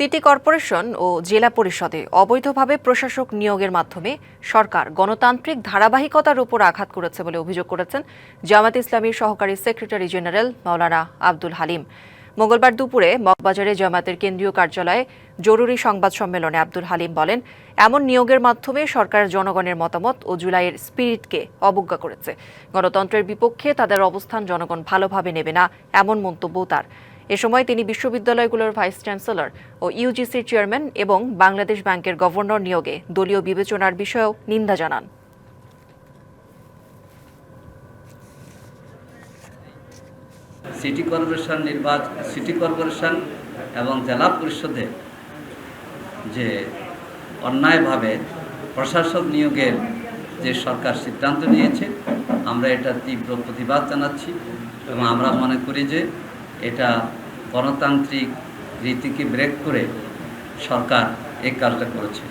City corporation ও জেলা পরিষদে অবৈধভাবে প্রশাসক নিয়োগের মাধ্যমে সরকার গণতান্ত্রিক ধারাবাহিকতার উপর আঘাত করেছে বলে অভিযোগ করেছেন জামায়াতে ইসলামীর সহকারী সেক্রেটারি জেনারেল মাওলানা আব্দুল হালিম। মঙ্গলবার দুপুরে মগবাজারে জামায়াতের কেন্দ্রীয় কার্যালয়ে জরুরি সংবাদ সম্মেলনে আব্দুল হালিম বলেন, এমন নিয়োগের মাধ্যমে সরকার জনগণের মতামত ও জুলাইয়ের স্পিরিটকে অবজ্ঞা করেছে। গণতন্ত্রের বিপক্ষে তাদের অবস্থান জনগণ ভালোভাবে নেবে না, এমন মন্তব্য তার। এ সময় তিনি বিশ্ববিদ্যালয়গুলোর ভাইস চ্যান্সেলর ও ইউজিসির চেয়ারম্যান এবং বাংলাদেশ ব্যাংকের গভর্নর নিয়োগে দলীয় বিবেচনার বিষয়েও নিন্দা জানান। সিটি কর্পোরেশন এবং জেলা পরিষদে যে অন্যায়ভাবে প্রশাসক নিয়োগের যে সরকার সিদ্ধান্ত নিয়েছে, আমরা এটা তীব্র প্রতিবাদ জানাচ্ছি এবং আমরা মনে করি যে এটা গণতান্ত্রিক রীতিকে ব্রেক করে সরকার এই কাজটা করেছে।